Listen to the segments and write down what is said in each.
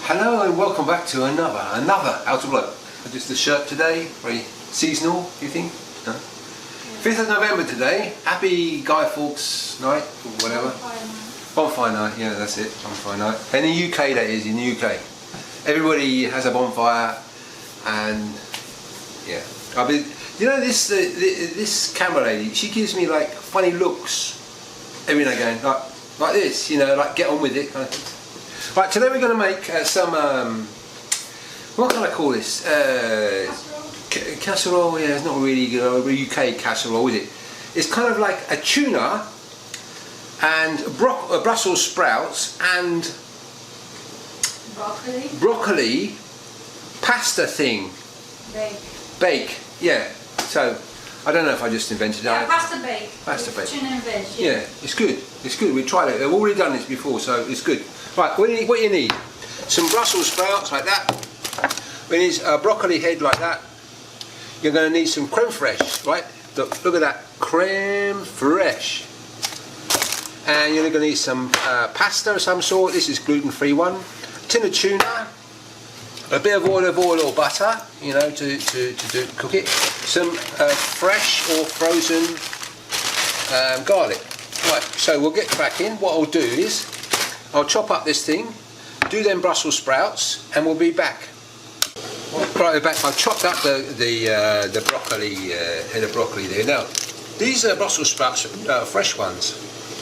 Hello and welcome back to another How to Vlog. Just the shirt today, very seasonal, do you think? No? 5th of November today. Happy Guy Fawkes night, or whatever. Bonfire night, yeah, that's it, bonfire night. In the UK that is, in the UK. Everybody has a bonfire and yeah. You know this camera lady, she gives me like funny looks every now and again, like this, you know, like get on with it kind of thing. Right, today we're going to make some, what can I call this? Casserole, yeah, it's not really a UK casserole, is it? It's kind of like a tuna and Brussels sprouts and broccoli pasta thing. Bake, yeah. So, I don't know if I just invented that. Yeah, pasta bake. Pasta bake. Tuna and veg. Yeah, it's good. It's good. We tried it. We've already done this before, so it's good. Right, what you need? Some Brussels sprouts like that. We need a broccoli head like that. You're going to need some creme fraiche, right? Look at that, creme fraiche. And you're going to need some pasta of some sort. This is gluten-free one. Tin of tuna. A bit of olive oil or butter, you know, to cook it. Some fresh or frozen garlic. Right, so we'll get cracking. What I'll do is I'll chop up this thing, do them Brussels sprouts, and we'll be back. Right, back. I've chopped up the broccoli, head of broccoli there. Now, these are Brussels sprouts, fresh ones.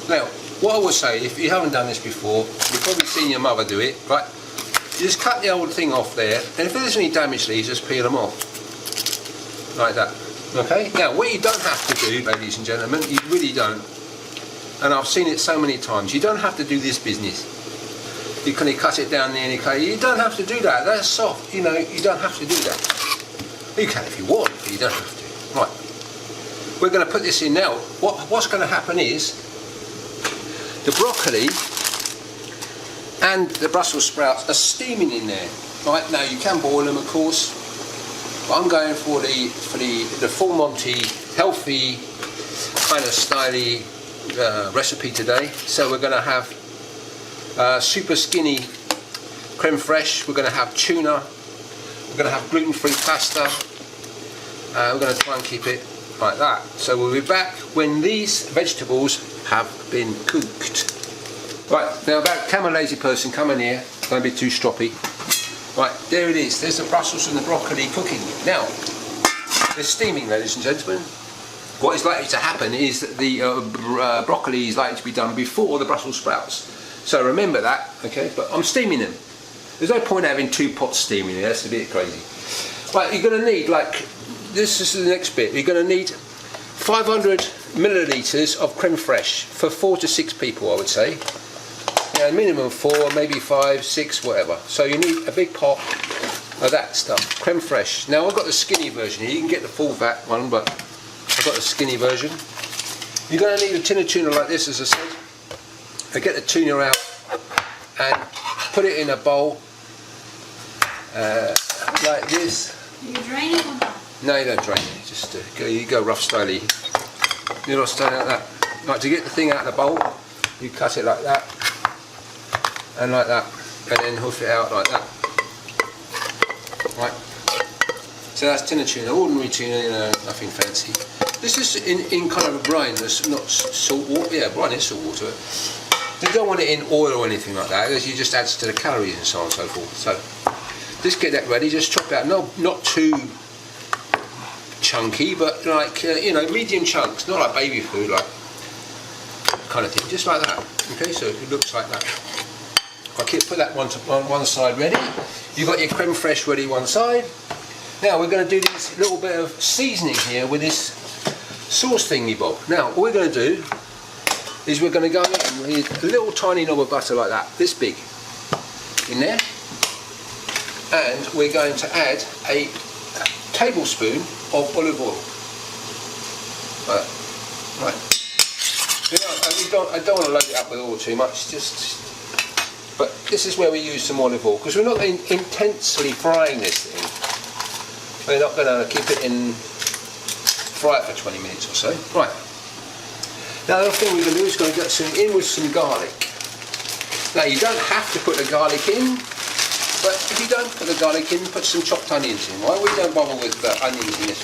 Now, what I would say, if you haven't done this before, you've probably seen your mother do it, right? You just cut the old thing off there, and if there's any damaged leaves, just peel them off. Like that. Okay? Now, what you don't have to do, ladies and gentlemen, you really don't, and I've seen it so many times, you don't have to do this business. You can cut it down there and you don't have to do that. That's soft, you know, you don't have to do that. You can if you want, but you don't have to. Right. We're going to put this in now. What's going to happen is the broccoli and the Brussels sprouts are steaming in there. Right, now you can boil them, of course, but I'm going for the full Monty, healthy kind of styly recipe today. So we're going to have super skinny creme fraiche. We're going to have tuna. We're going to have gluten-free pasta. We're going to try and keep it like that. So we'll be back when these vegetables have been cooked. Right, now about camera lazy person, come in here, don't be too stroppy. Right, there it is, there's the Brussels and the broccoli cooking. Now, they're steaming, ladies and gentlemen. What is likely to happen is that the broccoli is likely to be done before the Brussels sprouts. So remember that, okay, but I'm steaming them. There's no point having 2 pots steaming there, that's a bit crazy. Right, you're going to need, like, this is the next bit, you're going to need 500 millilitres of creme fraiche for 4 to 6 people, I would say. Yeah, minimum 4, maybe 5, 6, whatever. So you need a big pot of that stuff, creme fraiche. Now I've got the skinny version here. You can get the full vat one, but I've got the skinny version. You're going to need a tin of tuna like this, as I said. I get the tuna out and put it in a bowl like this. You drain it or not? No, you don't drain it. Just you go rough styly. You rough style like that. Like to get the thing out of the bowl, you cut it like that. And like that, and then hoof it out like that. Right. So that's tin of tuna, ordinary tuna, you know, nothing fancy. This is in kind of a brine, that's not salt water. Yeah, brine is salt water. You don't want it in oil or anything like that, because it just adds to the calories and so on and so forth. So just get that ready. Just chop it out. No, not too chunky, but like you know, medium chunks, not like baby food, like kind of thing. Just like that. Okay, so it looks like that. Okay, put that on one side ready. You've got your creme fraiche ready one side. Now we're going to do this little bit of seasoning here with this sauce thingy bob. Now all we're going to do is we're going to go in with a little tiny knob of butter like that, this big, in there. And we're going to add a tablespoon of olive oil. Right. You know, I don't want to load it up with oil too much, but this is where we use some olive oil, because we're not intensely frying this thing. We're not going to keep it in, fry it for 20 minutes or so. Right. Now the other thing we're going to do is going to get in with some garlic. Now you don't have to put the garlic in, But if you don't put the garlic in, put some chopped onions in. Why we don't bother with onions in this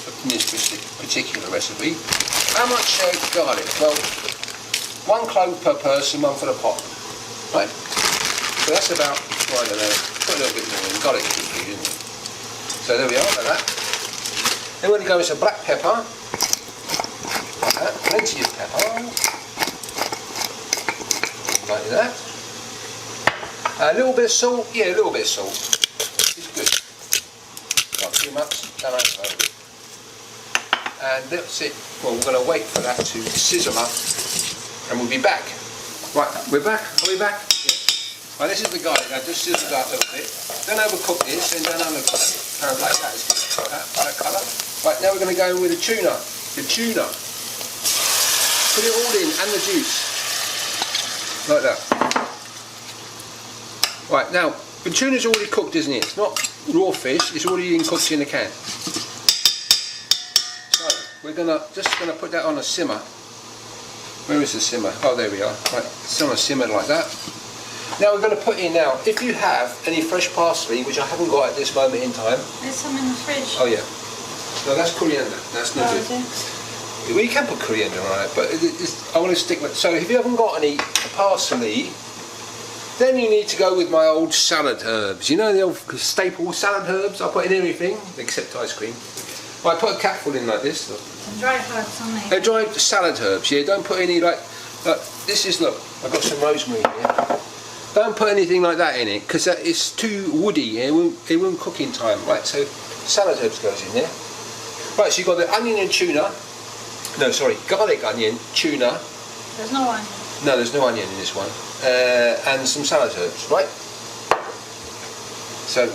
particular recipe? How much garlic? Well, 1 clove per person, 1 for the pot. Right? So that's about, well, I don't know, put a little bit more in. Garlic is good, isn't it? So there we are, like that. Then we're going to go with some black pepper. Like that. Plenty of pepper. Like that. A little bit of salt. Yeah, a little bit of salt. It's good. Not too much. Don't overdo it. And that's it. Well, we're going to wait for that to sizzle up. And we'll be back. Right, we're back. Are we back? Yeah. Right, this is the garlic. Now just sizzled up a little bit. Don't overcook this and don't undercook it. Kind of like that. That colour. Right, now we're going to go in with the tuna. The tuna. Put it all in and the juice. Like that. Right, now the tuna's already cooked, isn't it? It's not raw fish. It's already been cooked in the can. So we're just gonna put that on a simmer. Where is the simmer? Oh, there we are. Right, it's on a simmer like that. Now we're going to put in now, if you have any fresh parsley, which I haven't got at this moment in time. There's some in the fridge. Oh yeah. No, that's coriander. That's not good. Well, you can put coriander on it, but I want to stick with. So if you haven't got any parsley, then you need to go with my old salad herbs. You know the old staple salad herbs? I put in everything except ice cream. Well, I put a capful in like this. Look. Some dried herbs on there. They're dried salad herbs, yeah. Don't put any like this is, look, I've got some rosemary here. Don't put anything like that in it, because it's too woody, yeah? It won't cook in time, right? So salad herbs goes in there. Right, so you've got the onion and tuna. No, sorry, garlic, onion, tuna. There's no onion. No, there's no onion in this one. And some salad herbs, right? So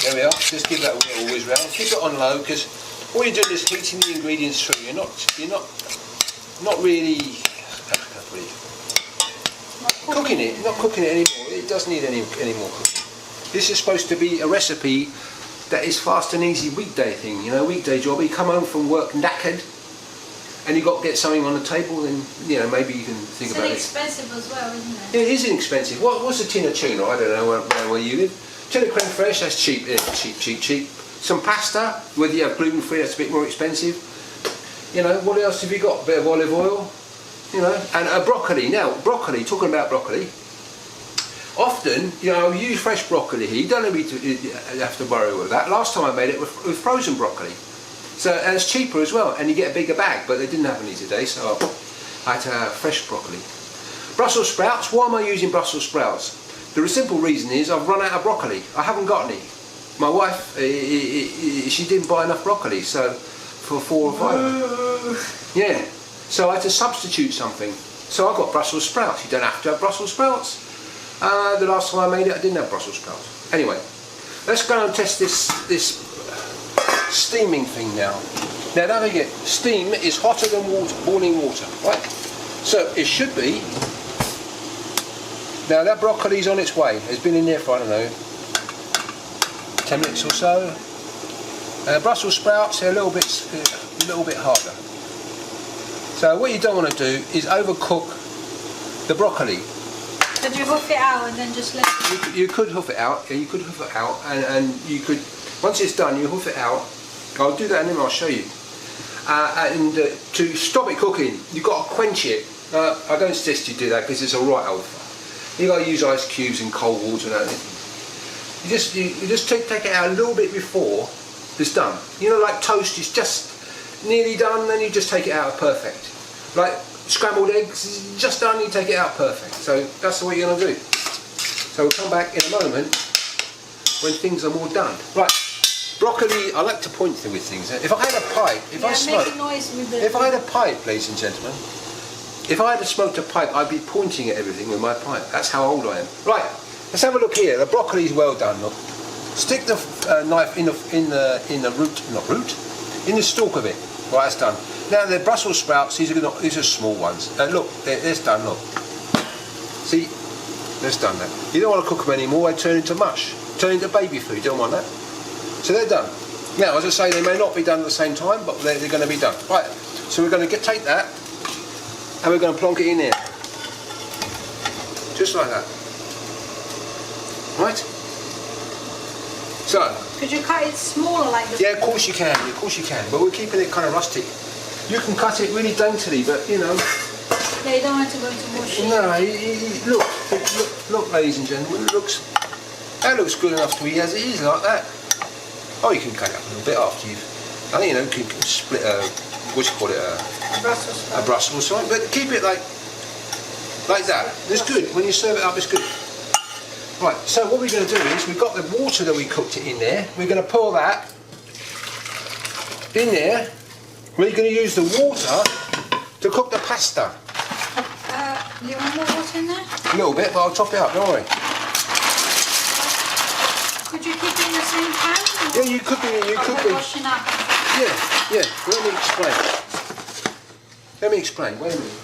there we are. Just give that a little whiz round. Keep it on low, because all you're doing is heating the ingredients through. You're not really cooking it. You're not cooking it anymore. It doesn't need any more cooking. This is supposed to be a recipe that is fast and easy weekday thing. You know, weekday job. You come home from work knackered, and you've got to get something on the table. Then maybe you can think about it. It's inexpensive as well, isn't it? Yeah, it is inexpensive. What's a tin of tuna? I don't know where you live. Tuna creme fraiche, that's cheap. Cheap. Some pasta, whether you have gluten free, that's a bit more expensive. What else have you got? A bit of olive oil, and broccoli. Now, broccoli, talking about broccoli, often, you use fresh broccoli here. You don't have to worry with that. Last time I made it with frozen broccoli. And it's cheaper as well, and you get a bigger bag, but they didn't have any today, so I had to have fresh broccoli. Brussels sprouts, why am I using Brussels sprouts? The simple reason is I've run out of broccoli. I haven't got any. My wife, she didn't buy enough broccoli, so for 4 or 5. Yeah, so I had to substitute something. So I got Brussels sprouts. You don't have to have Brussels sprouts. The last time I made it, I didn't have Brussels sprouts. Anyway, let's go and test this steaming thing now. Now don't forget, steam is hotter than boiling water, right? So it should be. Now that broccoli's on its way. It's been in there for, I don't know, 10 minutes or so. Brussels sprouts are a little bit harder. So what you don't want to do is overcook the broccoli. Could you hoof it out and then just let it? You could hoof it out. Yeah, you could hoof it out, and you could. Once it's done, you hoof it out. I'll do that and then I'll show you. To stop it cooking, you've got to quench it. I don't suggest you do that because it's a right old fire. You've got to use ice cubes and cold water and everything. You just take it out a little bit before it's done. Like toast is just nearly done, then you just take it out perfect. Like scrambled eggs is just done, you take it out perfect. So that's what you're going to do. So we'll come back in a moment when things are more done. Right. Broccoli, I like to point with things. If I had a pipe, if I had a pipe, ladies and gentlemen, if I had smoked a pipe, I'd be pointing at everything with my pipe. That's how old I am. Right, let's have a look here. The broccoli's well done. Look, stick the knife in the stalk of it. Right, that's done. Now the Brussels sprouts, these are small ones. Look, that's done. Look, see, that's done. That you don't want to cook them anymore. They turn into mush, turn into baby food. You don't want that. So they're done. Now, as I say, they may not be done at the same time, but they're going to be done. Right, so we're going to take that and we're going to plonk it in there. Just like that. Right? So. Could you cut it smaller like this? Yeah, of course you can. Of course you can. But we're keeping it kind of rustic. You can cut it really daintily, but you know. Yeah, you don't want to go into washing. No, look, ladies and gentlemen. That looks good enough to eat as it is, like that. Oh, you can cut it up a little bit after you've. I think you can split a. What do you call it? A Brussels sprout. But keep it like that. It's good. When you serve it up, it's good. Right, so what we're going to do is, we've got the water that we cooked it in there. We're going to pour that in there. We're going to use the water to cook the pasta. Do you want more water in there? A little bit, but I'll top it up, don't worry. Could you keep it in the same pan? Yeah, you could be. Washing up. Yeah. Let me explain. Wait a minute.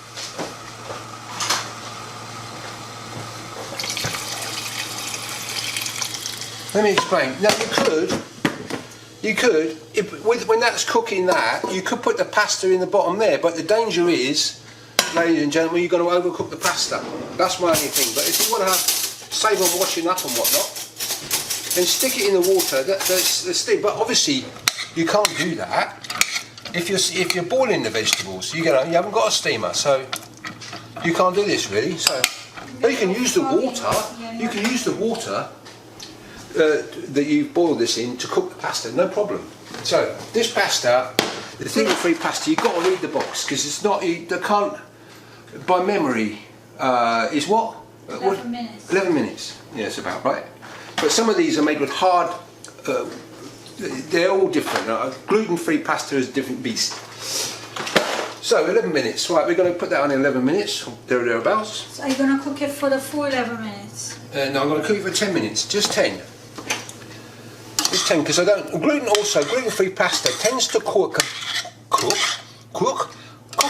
Let me explain. Now you could, when that's cooking that, you could put the pasta in the bottom there, but the danger is, ladies and gentlemen, you're going to overcook the pasta. That's my only thing. But if you want to save on washing up and whatnot, then stick it in the water. That's the thing. But obviously, you can't do that if you're boiling the vegetables. You haven't got a steamer, so you can't do this really. So, but you can use the water. You can use the water that you've boiled this in to cook the pasta, no problem. So this pasta, the gluten-free pasta, you've got to read the box because it's not. They can't by memory. Is what? 11 minutes. 11 minutes. Yeah, it's about right. But some of these are made with hard. They're all different. Gluten-free pasta is a different beast. So 11 minutes. Right, we're going to put that on 11 minutes. Thereabouts. So are you going to cook it for the full 11 minutes? No, I'm going to cook it for 10 minutes. Just 10. Just 10, because I don't. Gluten-free pasta tends to cook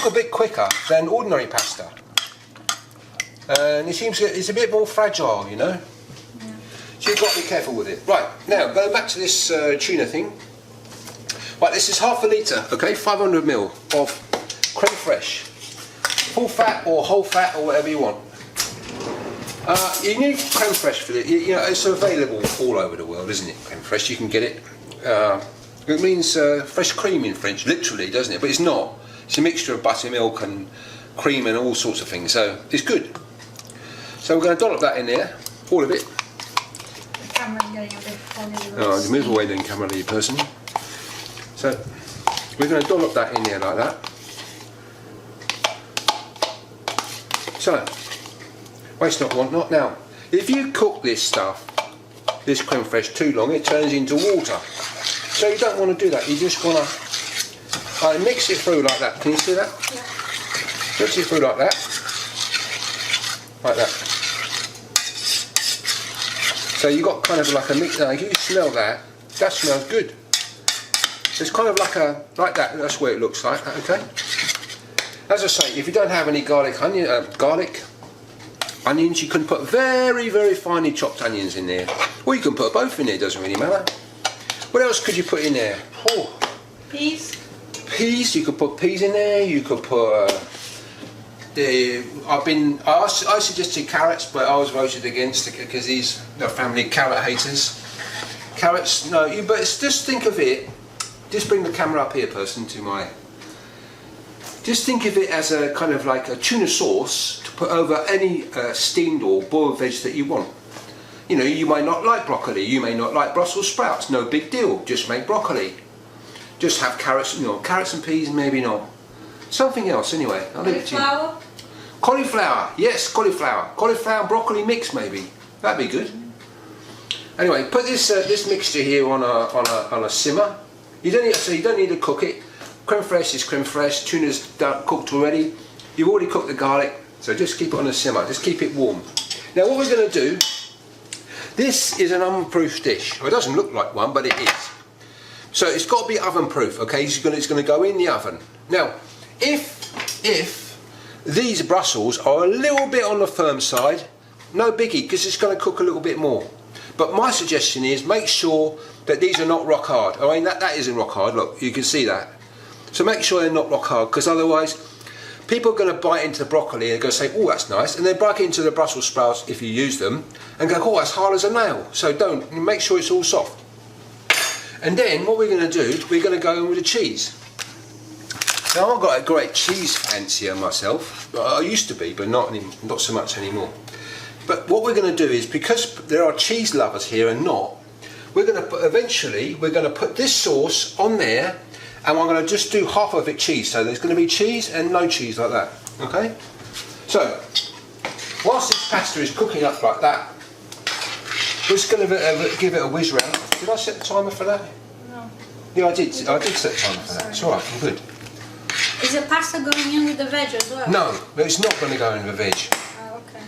a bit quicker than ordinary pasta. And it seems it's a bit more fragile, you know. Yeah. So you've got to be careful with it. Right, now going back to this tuna thing. Right, this is half a litre, okay, 500 ml of creme fraiche. Full fat or whole fat or whatever you want. You need creme fraiche for it. You know, it's available all over the world, isn't it? Creme fraiche, you can get it. It means fresh cream in French, literally, doesn't it? But it's not. It's a mixture of buttermilk and cream and all sorts of things. So it's good. So we're going to dollop that in there, all of it. The camera's getting a bit funny. Oh, move away then, camera lady person. So we're going to dollop that in there like that. So. Waste not, want not. Now, if you cook this stuff, this creme fraiche, too long, it turns into water. So you don't want to do that. You just want to mix it through like that. Can you see that? Yeah. Mix it through like that. Like that. So you got kind of like a mix. Now, if you smell that, that smells good. It's kind of like that. That's what it looks like. Okay. As I say, if you don't have any onions, you can put very, very finely chopped onions in there. Or you can put both in there, doesn't really matter. What else could you put in there? Oh. Peas. Peas, you could put peas in there, you could put... I suggested carrots, but I was voted against it because these are family carrot haters. Carrots, no, but just think of it, just bring the camera up here, person, to my... Just think of it as a kind of like a tuna sauce to put over any steamed or boiled veg that you want. You know, you may not like broccoli, you may not like Brussels sprouts, no big deal, just make broccoli. Just have carrots, carrots and peas, maybe not. Something else anyway, I'll leave it to you. Cauliflower, yes, cauliflower. Cauliflower and broccoli mix maybe, that'd be good. Anyway, put this mixture here on a simmer. You don't need to cook it. Creme fraiche is creme fraiche, tuna's cooked already. You've already cooked the garlic, so just keep it on a simmer, just keep it warm. Now what we're going to do, this is an oven-proof dish. Well, it doesn't look like one, but it is. So it's got to be oven-proof, okay? It's going to go in the oven. Now, if these Brussels are a little bit on the firm side, no biggie, because it's going to cook a little bit more. But my suggestion is make sure that these are not rock hard. I mean, that isn't rock hard, look, you can see that. So make sure they're not rock hard, because otherwise people are going to bite into the broccoli and go say, oh, that's nice, and then bite into the Brussels sprouts if you use them and go, oh, that's hard as a nail. So don't, make sure it's all soft. And then what we're going to do, we're going to go in with the cheese. Now I've got a great cheese fancier myself. I used to be, but not so much anymore. But what we're going to do is, because there are cheese lovers here and not, we're going to eventually put this sauce on there, and I'm going to just do half of it cheese. So there's going to be cheese and no cheese like that. Okay. So whilst this pasta is cooking up like that, we're just going to give it a whiz round. Did I set the timer for that? No. Yeah, I did set the timer for that. It's all right. I'm good. Is the pasta going in with the veg as well? No, it's not going to go in the veg. Oh, okay.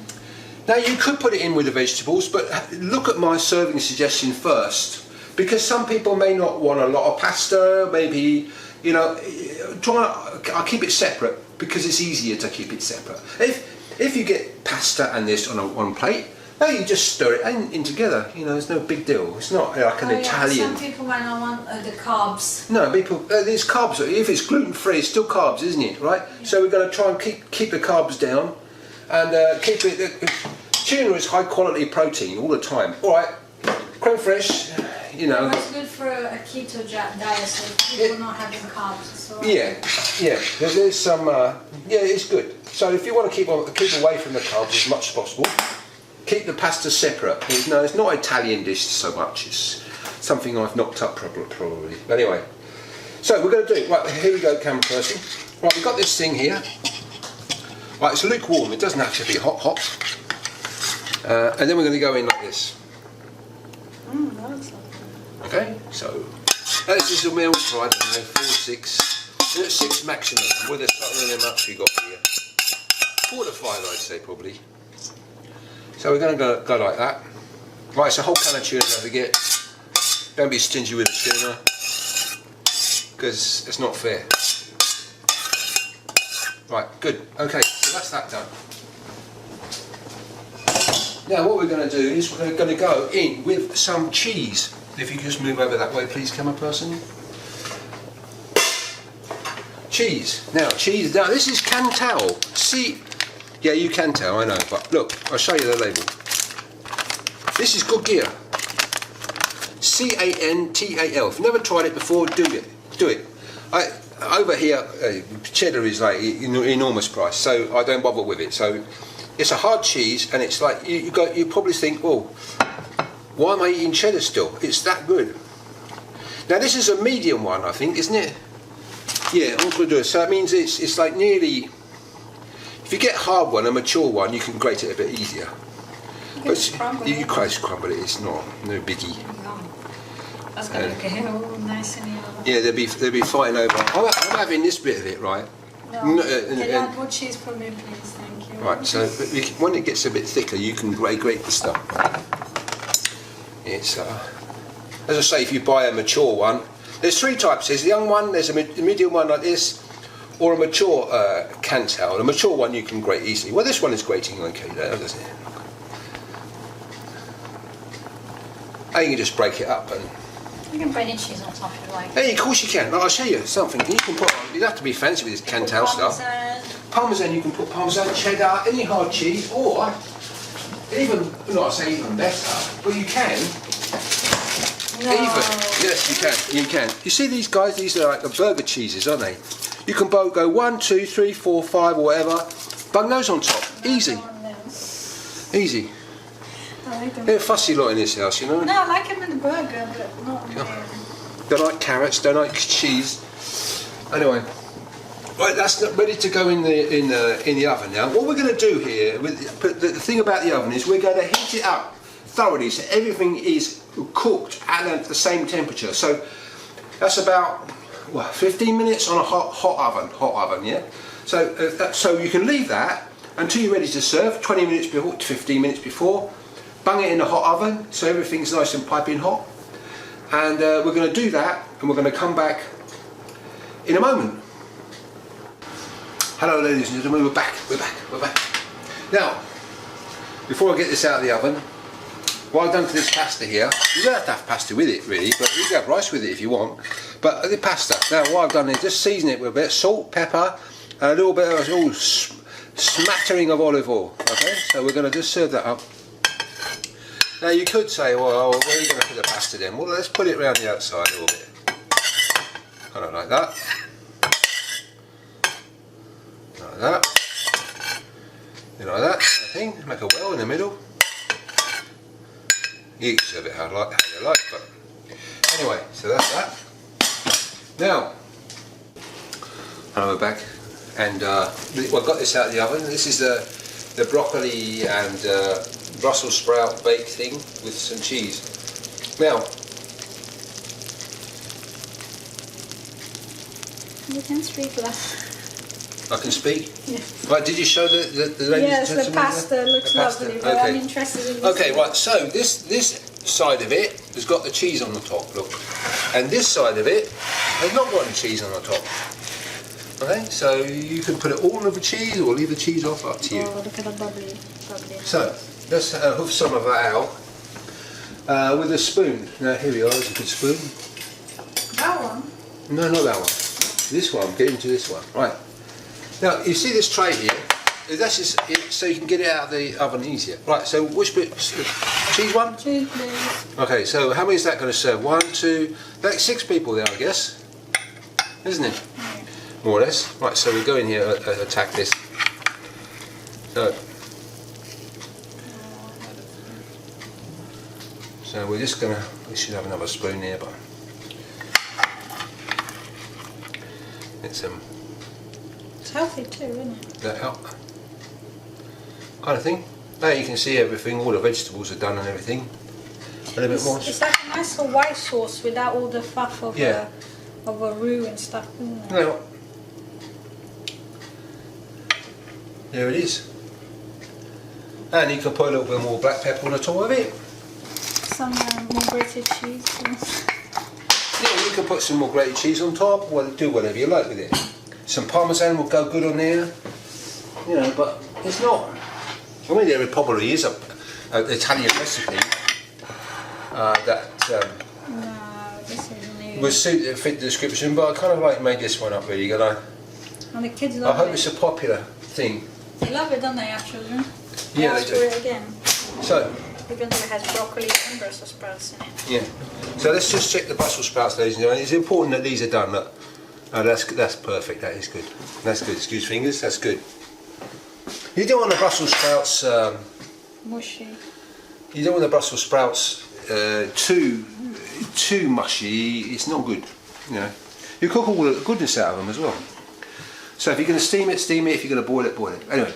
Now you could put it in with the vegetables, but look at my serving suggestion first, because some people may not want a lot of pasta. Maybe, you know, I'll keep it separate because it's easier to keep it separate. If you get pasta and this on one plate, now you just stir it in together. You know, it's no big deal. It's not like an Italian. Some people might not want the carbs. No, people. There's carbs. If it's gluten free, it's still carbs, isn't it? Right. Yeah. So we're going to try and keep the carbs down, and keep it. Tuna is high quality protein all the time. All right, creme fraiche. You know. It's good for a keto diet, so people not having carbs. So Yeah. There's some. Yeah, it's good. So if you want to keep away from the carbs as much as possible, keep the pasta separate. No, it's not an Italian dish so much. It's something I've knocked up probably. But anyway, so we're going to do it. Right, here we go, camera person. Right, we've got this thing here. Right, it's lukewarm. It doesn't have to be hot. And then we're going to go in like this. that looks like Okay, so this is a meal for, I don't know, 4, 6, 6 maximum. With the something them ups we got here, 4 to 5, I'd say probably. So we're going to go like that. Right, it's a whole can of tuna. Don't forget. Don't be stingy with the tuna, because it's not fair. Right, good. Okay, so that's that done. Now what we're going to do is we're going to go in with some cheese. If you just move over that way, please, camera person. Cheese. Now, cheese. Now, this is Cantal. See, yeah, you can tell, I know, but look, I'll show you the label. This is good gear. Cantal. If you've never tried it before, do it. Over here, cheddar is like enormous price, so I don't bother with it. So it's a hard cheese, and it's like you probably think, well, why am I eating cheddar still? It's that good. Now this is a medium one, I think, isn't it? Yeah, I'm going to do it. So that means it's like nearly. If you get a hard one, a mature one, you can grate it a bit easier. You crumble it. It's no biggie. That's going to look all nice in here. Yeah, they'll be fighting over. I'm having this bit of it, right? No. Can you add more cheese for me, please? Thank you. Right. So when it gets a bit thicker, you can grate the stuff. It's as I say, if you buy a mature one, there's 3 types. There's a young one, there's a medium one like this, or a mature Cantal. A mature one you can grate easily. Well, this one is grating okay, doesn't it? And you can just break it up and. You can put any cheese on top if you like. Hey, of course you can. I'll show you something. You can put. You have to be fancy with this Cantal stuff. Parmesan, you can put parmesan, cheddar, any hard cheese, or even not say even better, but you can. No. Yes, you can. You see these guys? These are like the burger cheeses, aren't they? You can both go 1, 2, 3, 4, 5, or whatever. Bung those on top. Easy. Easy. I like them. They're a fussy lot in this house, you know. No, I like them in the burger, but not in there. Don't like carrots. Don't like cheese. Anyway, right, that's ready to go in the oven now. What we're going to do here, the thing about the oven is we're going to heat it up thoroughly so everything is cooked at the same temperature. So that's about 15 minutes on a hot oven, yeah. So you can leave that until you're ready to serve. 20 minutes before to 15 minutes before. Bung it in the hot oven so everything's nice and piping hot. And we're going to do that, and we're going to come back in a moment. Hello, ladies and gentlemen. We're back. Now, before I get this out of the oven, what I've done to this pasta here, you don't have to have pasta with it really, but you can have rice with it if you want. But the pasta, now what I've done is just season it with a bit of salt, pepper, and a little bit of smattering of olive oil. Okay, so we're going to just serve that up. Now you could say, well, where are you going to put the pasta then? Well, let's put it around the outside a little bit. Kind of like that. Like that. You know, like that kind of thing. Make a well in the middle. You can serve it how you like, but anyway, so that's that. Now, we're back, and I've got this out of the oven. This is the broccoli and Brussels sprout baked thing with some cheese. Now, You can speak less. I can speak? Yeah. Right, did you show the ladies Yes, and the gentlemen? pasta looks lovely, but okay. I'm interested in this. Okay, right, so this side of it has got the cheese on the top, look. And this side of it has not got any cheese on the top. Okay, so you can put it all over cheese or leave the cheese off, up to you. Oh, look at the bubbly. So, let's hoof some of that out with a spoon. Now, here we are, there's a good spoon. That one? No, not that one. This one, get into this one. Right. Now, you see this tray here? That's just it, so you can get it out of the oven easier. Right, so which bit? Cheese one? Cheese, please. Okay, so how many is that going to serve? 1, 2, that's 6 people there, I guess. Isn't it? More or less. Right, so we go in here and attack this. So we're just going to, we should have another spoon here, but it's It's healthy too, isn't it? that help kind of thing. Now you can see everything, all the vegetables are done and everything. A little bit more. It's like a nice little white sauce without all the fluff of a roux and stuff, isn't it? Now, there it is. And you can put a little bit more black pepper on the top of it. Some more grated cheese. Yeah, you can put some more grated cheese on top, well, do whatever you like with it. Some parmesan will go good on there. You know, but it's not. I mean, there probably is an Italian recipe that No, this is new. would fit the description, but I kind of like made this one up really, and And the kids I love hope it. it's a popular thing. They love it, don't they, our children? Yeah, ask they do. for it again. So, Even though it has broccoli and Brussels sprouts in it. yeah. So let's just check the Brussels sprouts, ladies and gentlemen. It's important that these are done. Look. Oh, that's perfect. That is good. That's good. Excuse fingers. That's good. You don't want the Brussels sprouts. Mushy. You don't want the Brussels sprouts too mushy. It's not good. You know. You cook all the goodness out of them as well. So if you're going to steam it, steam it. If you're going to boil it, boil it. Anyway.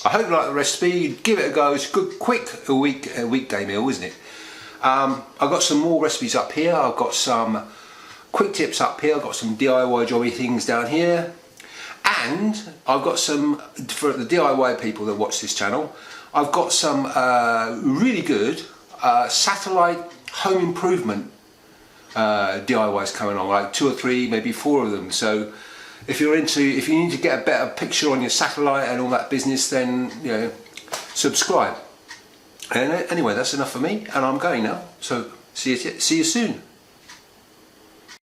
I hope you like the recipe. Give it a go. It's a good, quick weekday meal, isn't it? I've got some more recipes up here. I've got some quick tips up here. I've got some DIY jobby things down here, and I've got some for the DIY people that watch this channel. I've got some really good satellite home improvement DIYs coming on, like 2 or 3, maybe 4 of them. So if you need to get a better picture on your satellite and all that business, then you know, subscribe. And anyway, that's enough for me, and I'm going now. So see you soon.